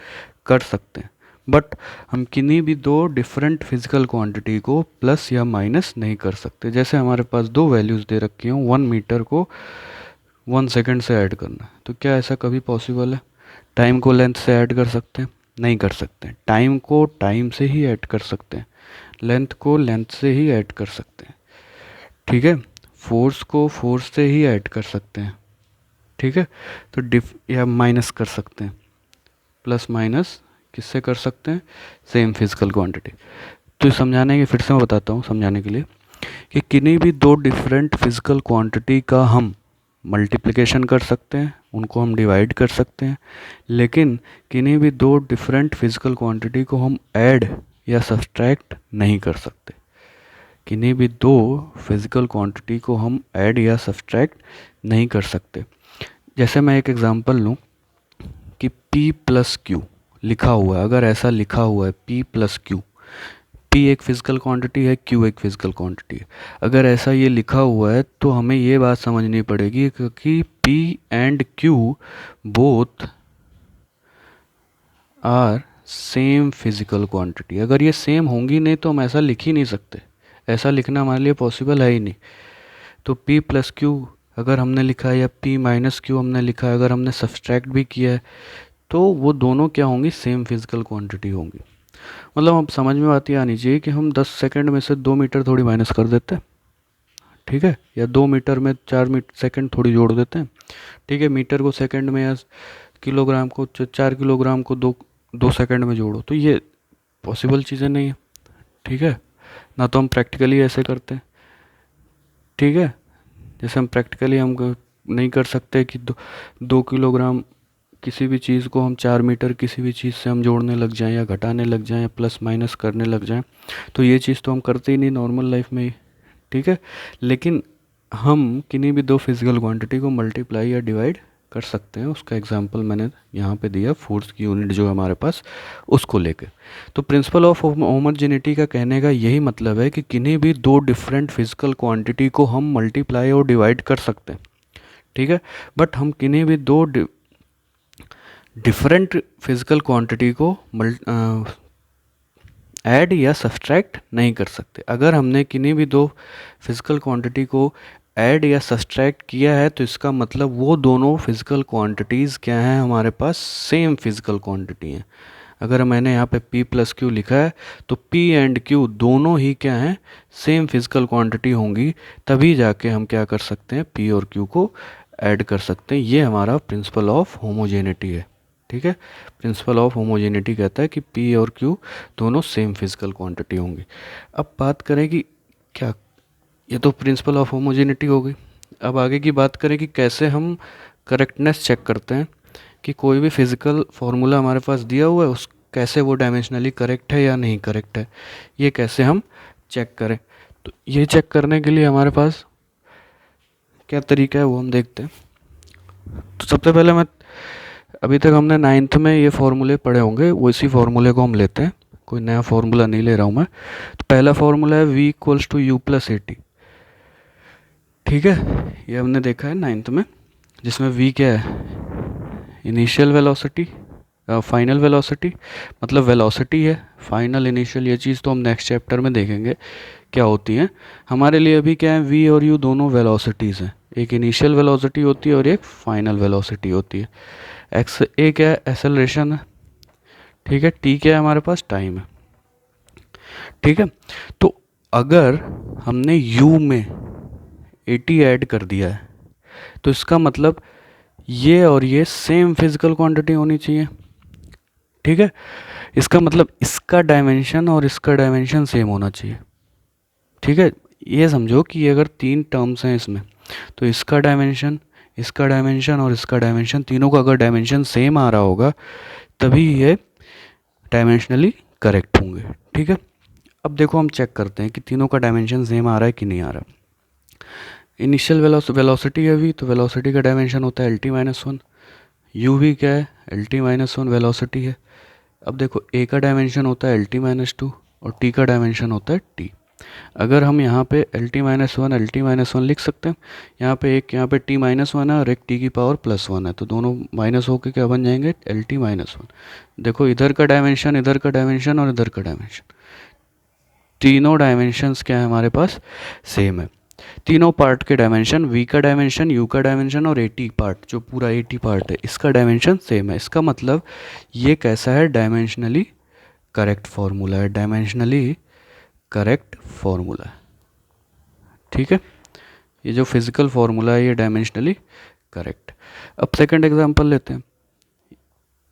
कर सकते हैं, बट हम किन्हीं भी दो डिफरेंट फिजिकल क्वांटिटी को प्लस या माइनस नहीं कर सकते। जैसे हमारे पास दो वैल्यूज़ दे रखी हों, 1 मीटर को 1 सेकंड से ऐड करना है, तो क्या ऐसा कभी पॉसिबल है? टाइम को लेंथ से ऐड कर सकते हैं? नहीं कर सकते। टाइम को टाइम से ही ऐड कर सकते हैं, लेंथ को लेंथ से ही ऐड कर सकते हैं, ठीक है, फोर्स को फोर्स से ही ऐड कर सकते हैं, ठीक है। तो डिफ या माइनस कर सकते हैं, प्लस माइनस किससे कर सकते हैं, सेम फिजिकल क्वांटिटी। तो समझाने के फिर से मैं बताता हूँ समझाने के लिए कि किन्हीं भी दो डिफरेंट फिजिकल क्वांटिटी का हम मल्टीप्लिकेशन कर सकते हैं, उनको हम डिवाइड कर सकते हैं, लेकिन किन्हीं भी दो डिफरेंट फिजिकल क्वांटिटी को हम ऐड या सब्सट्रैक्ट नहीं कर सकते। किन्हीं भी दो फिजिकल क्वांटिटी को हम ऐड या सब्सट्रैक्ट नहीं कर सकते। जैसे मैं एक एग्जांपल लूँ कि P प्लस क्यू लिखा हुआ है, अगर ऐसा लिखा हुआ है P प्लस क्यू, P एक फिजिकल क्वांटिटी है, Q एक फिजिकल क्वांटिटी है, अगर ऐसा ये लिखा हुआ है तो हमें ये बात समझनी पड़ेगी कि P and Q both are same physical quantity. अगर ये सेम होंगी नहीं तो हम ऐसा लिख ही नहीं सकते, ऐसा लिखना हमारे लिए पॉसिबल है ही नहीं। तो p प्लस क्यू अगर हमने लिखा है या p माइनस क्यू हमने लिखा है, अगर हमने सब्सट्रैक्ट भी किया है, तो वो दोनों क्या होंगी, सेम फिजिकल क्वांटिटी होंगी। मतलब अब समझ में बात ये आनी चाहिए कि हम 10 सेकंड में से 2 मीटर थोड़ी माइनस कर देते हैं, ठीक है, या 2 मीटर में 4 सेकंड थोड़ी जोड़ देते हैं, ठीक है। मीटर को सेकंड में या किलोग्राम को 4 किलोग्राम को 2 सेकंड में जोड़ो, तो ये पॉसिबल चीज़ें नहीं है, ठीक है। ना तो हम प्रैक्टिकली ऐसे करते हैं, ठीक है। जैसे हम प्रैक्टिकली नहीं कर सकते कि 2 किलोग्राम किसी भी चीज़ को हम 4 मीटर किसी भी चीज़ से हम जोड़ने लग जाएं या घटाने लग जाएं या प्लस माइनस करने लग जाएं, तो ये चीज़ तो हम करते ही नहीं नॉर्मल लाइफ में ही, ठीक है। लेकिन हम किन्हीं भी दो फिजिकल क्वांटिटी को मल्टीप्लाई या डिवाइड कर सकते हैं। उसका एग्जांपल मैंने यहाँ पे दिया, फोर्स की यूनिट जो हमारे पास उसको लेके। तो प्रिंसिपल ऑफ होमोजेनिटी का कहने का यही मतलब है कि किन्हीं भी दो डिफरेंट फिजिकल क्वांटिटी को हम मल्टीप्लाई और डिवाइड कर सकते हैं, ठीक है। बट हम किन्हीं भी दो डिफरेंट फिजिकल क्वांटिटी को ऐड या सब्सट्रैक्ट नहीं कर सकते। अगर हमने किन्हीं भी दो फिजिकल क्वांटिटी को ऐड या सब्सट्रैक्ट किया है, तो इसका मतलब वो दोनों फिजिकल क्वांटिटीज़ क्या हैं, हमारे पास सेम फिजिकल क्वांटिटी हैं। अगर मैंने यहाँ पे p प्लस क्यू लिखा है, तो p एंड q दोनों ही क्या हैं, सेम फिजिकल क्वांटिटी होंगी, तभी जाके हम क्या कर सकते हैं, p और q को ऐड कर सकते हैं। ये हमारा प्रिंसिपल ऑफ होमोजेनिटी है, ठीक है। प्रिंसिपल ऑफ होमोजेनिटी कहता है कि p और q दोनों सेम फिजिकल क्वांटिटी होंगी। अब बात करें कि क्या, ये तो प्रिंसिपल ऑफ होमोजेनिटी हो गई। अब आगे की बात करें कि कैसे हम करेक्टनेस चेक करते हैं कि कोई भी फिजिकल फार्मूला हमारे पास दिया हुआ है उस कैसे वो डायमेंशनली करेक्ट है या नहीं करेक्ट है, ये कैसे हम चेक करें। तो ये चेक करने के लिए हमारे पास क्या तरीका है वो हम देखते हैं। तो सबसे पहले अभी तक हमने 9th में ये फार्मूले पढ़े होंगे, वो इसी फार्मूले को हम लेते हैं, कोई नया फार्मूला नहीं ले रहा हूँ मैं। तो पहला फार्मूला है v equals to u plus a t, ठीक है। ये हमने देखा है 9th में, जिसमें v क्या है, इनिशियल वेलोसिटी, फाइनल वेलोसिटी, मतलब वेलोसिटी है, फाइनल इनिशियल ये चीज़ तो हम नेक्स्ट चैप्टर में देखेंगे क्या होती है। हमारे लिए अभी क्या है, v और u दोनों वेलोसिटीज़ हैं, एक इनिशियल वेलोसिटी होती है और एक फाइनल वेलोसिटी होती है। एक्स ए क्या है, एक्सेलरेशन है, ठीक है। टी क्या है, हमारे पास टाइम है, ठीक है। तो अगर हमने u में 80 ऐड कर दिया है, तो इसका मतलब ये और ये सेम फिजिकल क्वांटिटी होनी चाहिए, ठीक है। इसका मतलब इसका डायमेंशन और इसका डायमेंशन सेम होना चाहिए, ठीक है। ये समझो कि अगर 3 टर्म्स हैं इसमें, तो इसका डायमेंशन, इसका डायमेंशन और इसका डायमेंशन, तीनों का अगर डायमेंशन सेम आ रहा होगा तभी ये डायमेंशनली करेक्ट होंगे, ठीक है। अब देखो हम चेक करते हैं कि तीनों का डायमेंशन सेम आ रहा है कि नहीं आ रहा। इनिशियल वेलोसिटी है v, तो वेलोसिटी का डायमेंशन होता है lt माइनस वन, यू भी क्या है, lt माइनस वन वेलोसिटी है। अब देखो a का डायमेंशन होता है lt माइनस टू और t का डायमेंशन होता है t। अगर हम यहाँ पे lt माइनस वन लिख सकते हैं, यहाँ पे एक, यहाँ पे t माइनस वन है और एक t की पावर प्लस वन है, तो दोनों माइनस होके क्या बन जाएंगे, lt माइनस वन। देखो इधर का डायमेंशन, इधर का डायमेंशन और इधर का डायमेंशन, तीनों डायमेंशंस क्या है हमारे पास, सेम है। तीनों पार्ट के डायमेंशन, v का डायमेंशन, u का डायमेंशन और 80 पार्ट, जो पूरा 80 पार्ट है, इसका डायमेंशन सेम है। इसका मतलब ये कैसा है, डायमेंशनली करेक्ट फार्मूला है, डायमेंशनली करेक्ट फार्मूला है, ठीक है। ये जो फिजिकल फार्मूला है ये डायमेंशनली करेक्ट। अब सेकंड एग्जांपल लेते हैं,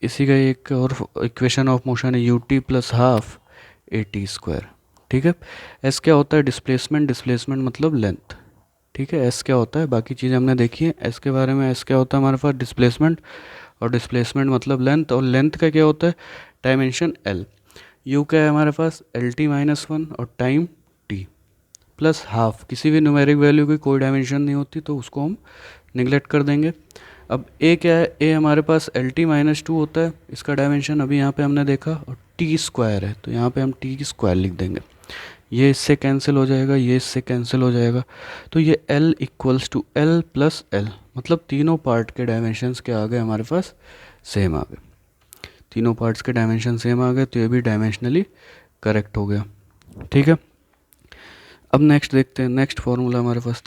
इसी का एक और इक्वेशन ऑफ मोशन है u t plus half a t square, ठीक है। एस क्या होता है, डिस्प्लेसमेंट, डिस्प्लेसमेंट मतलब लेंथ, ठीक है। एस क्या होता है, बाकी चीज़ें हमने देखी है एस के बारे में। एस क्या होता है हमारे पास, डिस्प्लेसमेंट, और डिस्प्लेसमेंट मतलब लेंथ, और लेंथ का क्या होता है, डायमेंशन एल। यू क्या है हमारे पास, एल टी माइनस वन और टाइम टी प्लस हाफ, किसी भी न्यूमेरिक वैल्यू की कोई डायमेंशन नहीं होती तो उसको हम निगलेक्ट कर देंगे। अब ए क्या है, ए हमारे पास एल टी माइनस टू होता है, इसका डायमेंशन अभी यहाँ पे हमने देखा, और टी स्क्वायर है तो यहाँ पे हम टी स्क्वायर लिख देंगे। ये इससे कैंसिल हो जाएगा, ये इससे कैंसिल हो जाएगा, तो ये L equals to L plus L, मतलब तीनों पार्ट के डायमेंशंस के आ गए हमारे पास सेम आ गए, तीनों पार्ट्स के डायमेंशन सेम आ गए, तो ये भी डायमेंशनली करेक्ट हो गया, ठीक है। अब नेक्स्ट देखते हैं, नेक्स्ट फार्मूला हमारे पास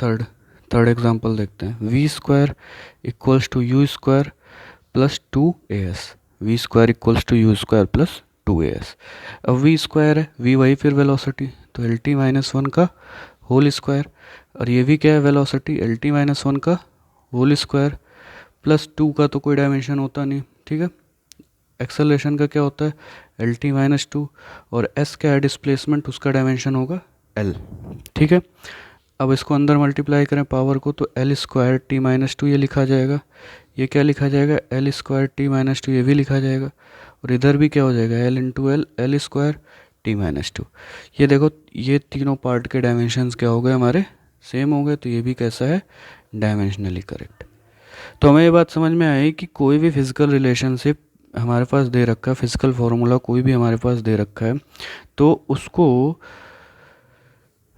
थर्ड एग्जांपल देखते हैं, v square equals to u square plus 2as। V square equals to u square plus 2as। अब वी स्क्वायर है, वी वही फिर वेलोसिटी, तो एल टी माइनस वन का होल स्क्वायर, और ये भी क्या है velocity, L T minus one का होल स्क्वायर, प्लस 2 का तो कोई डायमेंशन होता नहीं, ठीक है। एक्सेलरेशन का क्या होता है, एल टी माइनस टू, और एस क्या है डिस्प्लेसमेंट, उसका डायमेंशन होगा एल, ठीक है। अब इसको अंदर मल्टीप्लाई करें पावर को, तो L square T minus two ये लिखा जाएगा, ये क्या लिखा जाएगा, L square T minus two ये भी लिखा जाएगा, और इधर भी क्या हो जाएगा, L into L, L square T minus two. ये देखो ये तीनों पार्ट के डायमेंशंस क्या हो गए हमारे, सेम हो गए, तो ये भी कैसा है, डायमेंशनली करेक्ट। तो हमें ये बात समझ में आई कि कोई भी फिजिकल रिलेशनशिप हमारे पास दे रखा है, फिजिकल फार्मूला कोई भी हमारे पास दे रखा है, तो उसको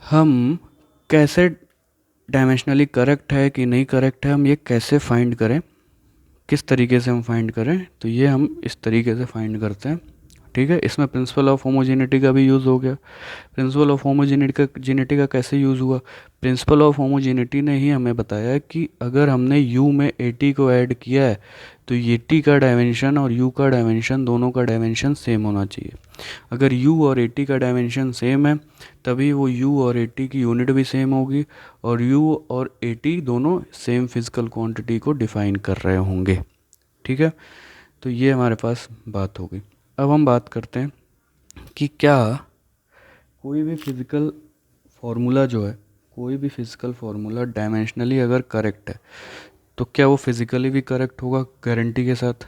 हम कैसे डायमेंशनली करेक्ट है कि नहीं करेक्ट है, हम ये कैसे फाइंड करें, किस तरीके से हम फाइंड करें, तो ये हम इस तरीके से फाइंड करते हैं, ठीक है। इसमें प्रिंसिपल ऑफ होमोजेनिटी का भी यूज़ हो गया। प्रिंसिपल ऑफ होमोजेनिटी का कैसे यूज़ हुआ, प्रिंसिपल ऑफ होमोजेनिटी ने ही हमें बताया कि अगर हमने u में at को ऐड किया है तो at का डायमेंशन और u का डायमेंशन दोनों का डायमेंशन सेम होना चाहिए। अगर u और at का डायमेंशन सेम है तभी वो u और at की यूनिट भी सेम होगी, और u और at दोनों सेम फिजिकल क्वांटिटी को डिफाइन कर रहे होंगे, ठीक है। तो ये हमारे पास बात हो गई। अब हम बात करते हैं कि क्या कोई भी फिज़िकल फार्मूला जो है, कोई भी फिज़िकल फार्मूला डायमेंशनली अगर करेक्ट है तो क्या वो फिज़िकली भी करेक्ट होगा गारंटी के साथ,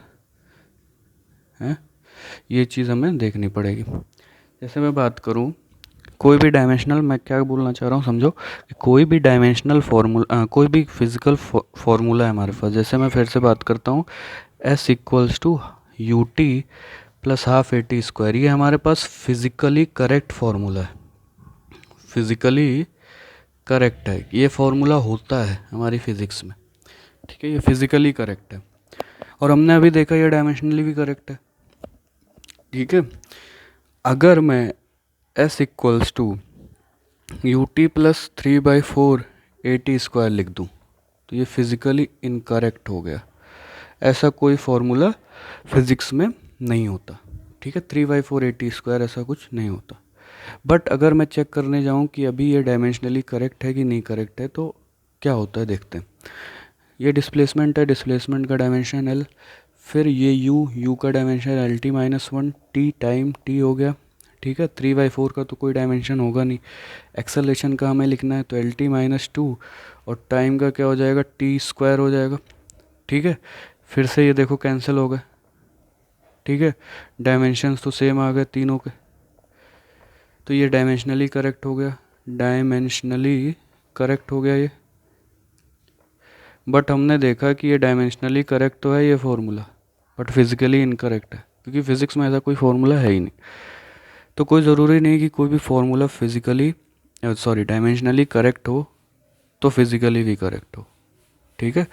हैं, ये चीज़ हमें देखनी पड़ेगी। जैसे मैं बात करूँ कोई भी डायमेंशनल, मैं क्या बोलना चाह रहा हूँ समझो, कि कोई भी डायमेंशनल फार्मूला, कोई भी फिज़िकल फार्मूला है हमारे पास, जैसे मैं फिर से बात करता हूँ, s equals to u t plus half a t square, ये हमारे पास फिज़िकली करेक्ट फार्मूला है, फिज़िकली करेक्ट है, ये फार्मूला होता है हमारी फिज़िक्स में, ठीक है, ये फिज़िकली करेक्ट है, और हमने अभी देखा ये डायमेंशनली भी करेक्ट है, ठीक है। अगर मैं s equals to u t plus 3/4 a t square लिख दूँ तो ये फिज़िकली इनकरेक्ट हो गया, ऐसा कोई फार्मूला फिज़िक्स में नहीं होता, ठीक है। 3/4 ए टी स्क्वायर ऐसा कुछ नहीं होता। बट अगर मैं चेक करने जाऊँ कि अभी ये डायमेंशनली करेक्ट है कि नहीं करेक्ट है, तो क्या होता है देखते हैं। ये डिस्प्लेसमेंट है, डिस्प्लेसमेंट का डायमेंशन एल, फिर ये यू का dimension L T minus one, T time T हो गया, ठीक है। 3/4 का तो कोई डायमेंशन होगा नहीं। एक्सेलरेशन का हमें लिखना है तो एल टी माइनस टू, और टाइम का क्या हो जाएगा, टी स्क्वायर हो जाएगा, ठीक है। फिर से ये देखो कैंसिल हो गए, ठीक है, डायमेंशंस तो सेम आ गए तीनों के, तो ये डायमेंशनली करेक्ट हो गया, डायमेंशनली करेक्ट हो गया ये। बट हमने देखा कि ये डायमेंशनली करेक्ट तो है ये फार्मूला, बट फिज़िकली इनकरेक्ट है, क्योंकि फिज़िक्स में ऐसा कोई फार्मूला है ही नहीं। तो कोई ज़रूरी नहीं कि कोई भी फार्मूला फिज़िकली डायमेंशनली करेक्ट हो तो फिज़िकली भी करेक्ट हो, ठीक है।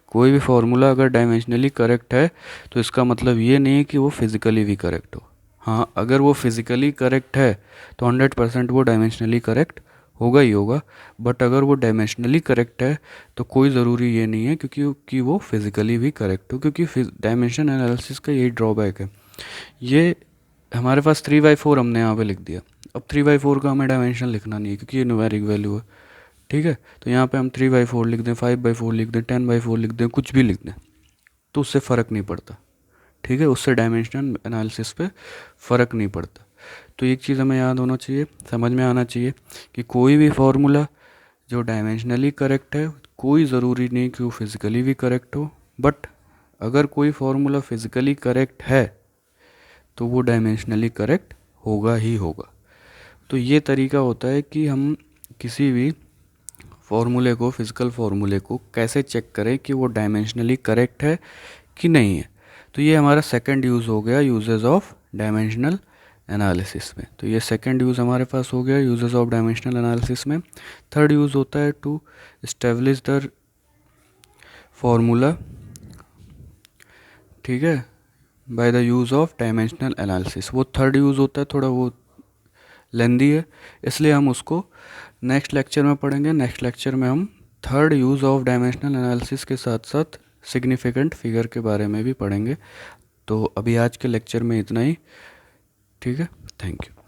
कोई भी फार्मूला अगर डायमेंशनली करेक्ट है तो इसका मतलब ये नहीं है कि वो फिज़िकली भी करेक्ट हो। हाँ, अगर वो फिज़िकली करेक्ट है तो 100% वो डायमेंशनली करेक्ट होगा ही होगा, बट अगर वो डायमेंशनली करेक्ट है तो कोई ज़रूरी ये नहीं है क्योंकि वो फिज़िकली भी करेक्ट हो, क्योंकि डायमेंशन एनालिसिस का यही ड्रॉबैक है। ये हमारे पास 3/4 हमने यहाँ पे लिख दिया, अब 3/4 का हमें डायमेंशन लिखना नहीं है क्योंकि ये न्यूमेरिक वैल्यू है, ठीक है। तो यहाँ पे हम 3/4 लिख दें, 5/4 लिख दें, 10/4 लिख दें, कुछ भी लिख दें तो उससे फ़र्क नहीं पड़ता, ठीक है, उससे डायमेंशनल एनालिसिस पे फ़र्क नहीं पड़ता। तो एक चीज़ हमें याद होना चाहिए, समझ में आना चाहिए कि कोई भी फार्मूला जो डायमेंशनली करेक्ट है कोई ज़रूरी नहीं कि वो फिज़िकली भी करेक्ट हो, बट अगर कोई फार्मूला फिज़िकली करेक्ट है तो वो डायमेंशनली करेक्ट होगा ही होगा। तो ये तरीका होता है कि हम किसी भी फार्मूले को, फिज़िकल फार्मूले को कैसे चेक करें कि वो डायमेंशनली करेक्ट है कि नहीं है। तो ये हमारा सेकंड यूज़ हो गया यूजेस ऑफ डायमेंशनल एनालिसिस में। तो ये सेकंड यूज़ हमारे पास हो गया यूजेस ऑफ डायमेंशनल एनालिसिस में। थर्ड यूज़ होता है टू इस्टेब्लिश द फार्मूला, ठीक है, by the use of dimensional analysis. वो थर्ड यूज़ होता है, थोड़ा वो लेंदी है, इसलिए हम उसको नेक्स्ट लेक्चर में पढ़ेंगे। नेक्स्ट लेक्चर में हम third use of dimensional analysis के साथ साथ सिग्निफिकेंट फिगर के बारे में भी पढ़ेंगे। तो अभी आज के लेक्चर में इतना ही। ठीक है, थैंक यू।